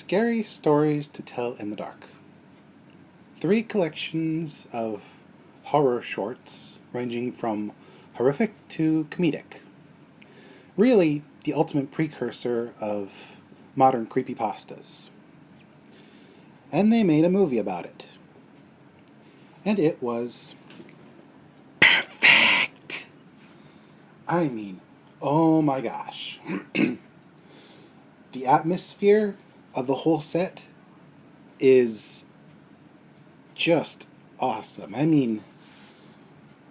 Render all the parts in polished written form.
Scary Stories to Tell in the Dark. 3 collections of horror shorts ranging from horrific to comedic. Really, the ultimate precursor of modern creepypastas. And they made a movie about it. And it was perfect! I mean, oh my gosh. The atmosphere of the whole set is just awesome. I mean,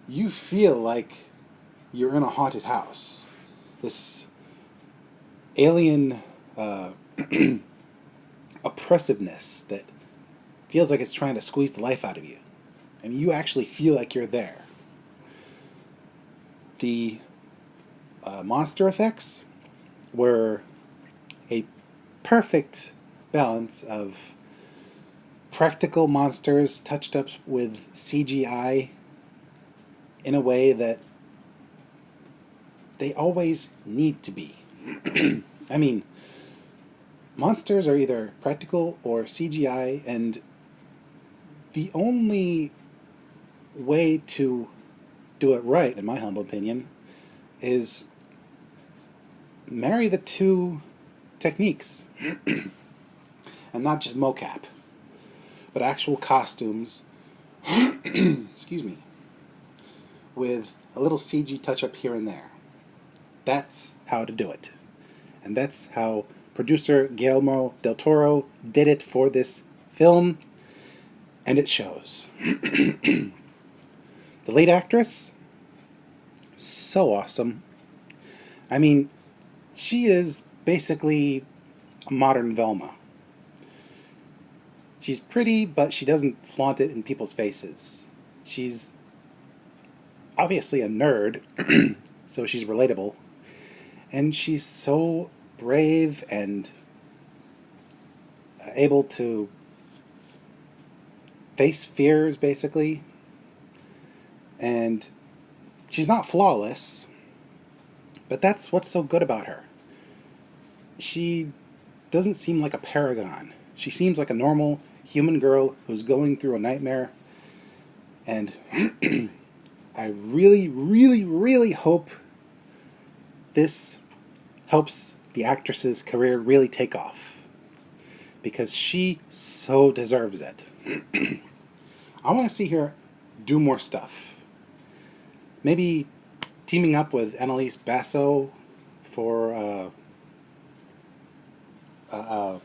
you feel like you're in a haunted house. This alien oppressiveness that feels like it's trying to squeeze the life out of you. And you actually feel like you're there. The monster effects were a perfect balance of practical monsters touched up with CGI in a way that they always need to be. I mean, monsters are either practical or CGI, and the only way to do it right, in my humble opinion, is marry the two techniques. And not just mocap, but actual costumes, excuse me, with a little CG touch-up here and there. That's how to do it. And that's how producer Guillermo del Toro did it for this film, and it shows. The lead actress, so awesome. I mean, she is basically a modern Velma. She's pretty, but she doesn't flaunt it in people's faces. She's obviously a nerd, so she's relatable. And she's so brave and able to face fears, basically. And she's not flawless, but that's what's so good about her. She doesn't seem like a paragon. She seems like a normal human girl who's going through a nightmare. And I really, really, really hope this helps the actress's career really take off, because she so deserves it. I want to see her do more stuff. Maybe teaming up with Annalise Basso for a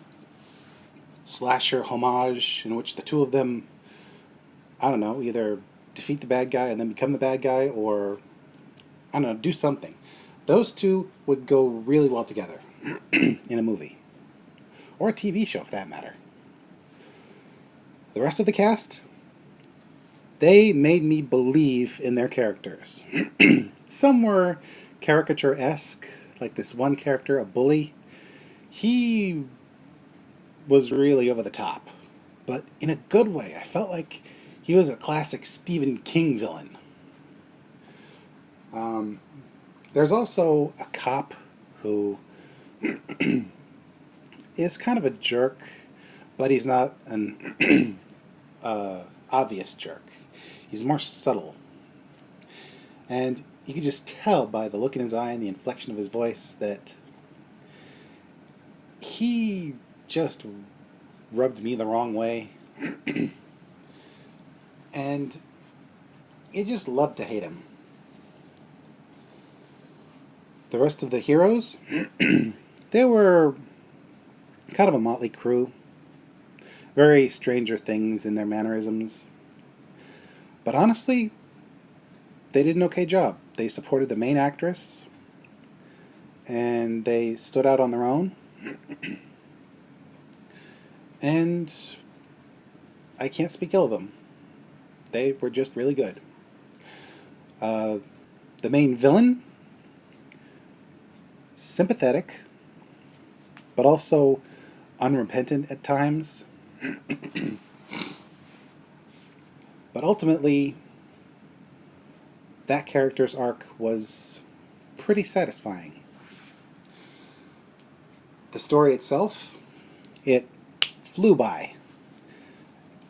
slasher homage in which the two of them, I don't know, either defeat the bad guy and then become the bad guy, or, I don't know, do something. Those two would go really well together in a movie. Or a TV show, for that matter. The rest of the cast, they made me believe in their characters. Some were caricature-esque, like this one character, a bully. He was really over the top, but in a good way. I felt like he was a classic Stephen King villain. There's also a cop who is kind of a jerk, but he's not an obvious jerk. He's more subtle. And you can just tell by the look in his eye and the inflection of his voice that he just rubbed me the wrong way. And you just love to hate him. The rest of the heroes, they were kind of a motley crew. Very Stranger Things in their mannerisms. But honestly, they did an okay job. They supported the main actress, and they stood out on their own. And I can't speak ill of them. They were just really good. The main villain, sympathetic, but also unrepentant at times. But ultimately, that character's arc was pretty satisfying. The story itself, it flew by.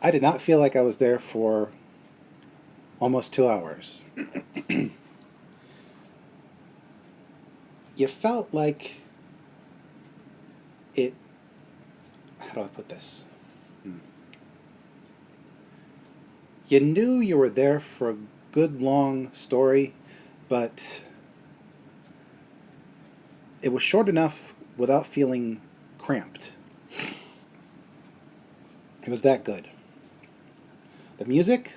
I did not feel like I was there for almost 2 hours. You felt like it. How do I put this? You knew you were there for a good long story, but it was short enough without feeling cramped. It was that good. The music,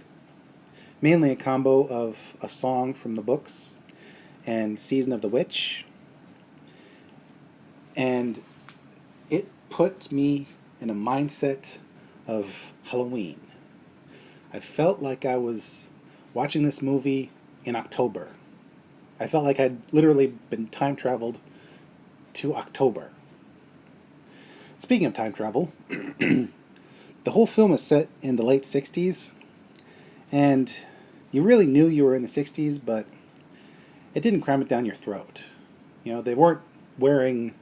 mainly a combo of a song from the books and Season of the Witch, and it put me in a mindset of Halloween. I felt like I was watching this movie in October. I felt like I'd literally been time traveled to October. Speaking of time travel, the whole film is set in the late 60s, and you really knew you were in the 60s, but it didn't cram it down your throat. You know, they weren't wearing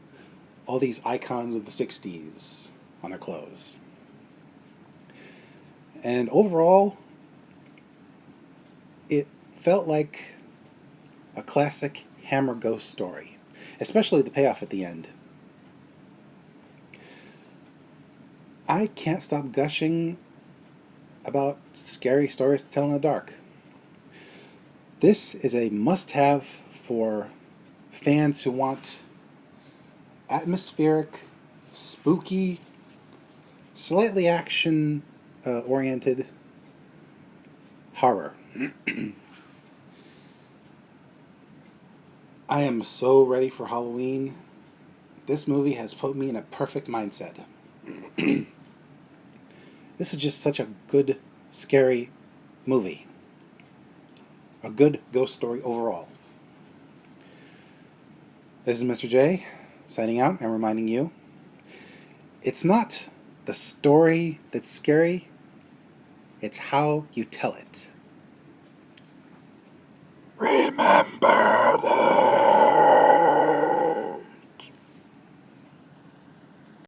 all these icons of the 60s on their clothes. And overall, it felt like a classic Hammer ghost story, especially the payoff at the end. I can't stop gushing about scary stories to tell in the dark. This is a must-have for fans who want atmospheric, spooky, slightly action-oriented horror. I am so ready for Halloween. This movie has put me in a perfect mindset. This is just such a good, scary movie. A good ghost story overall. This is Mr. J, signing out and reminding you, it's not the story that's scary, it's how you tell it.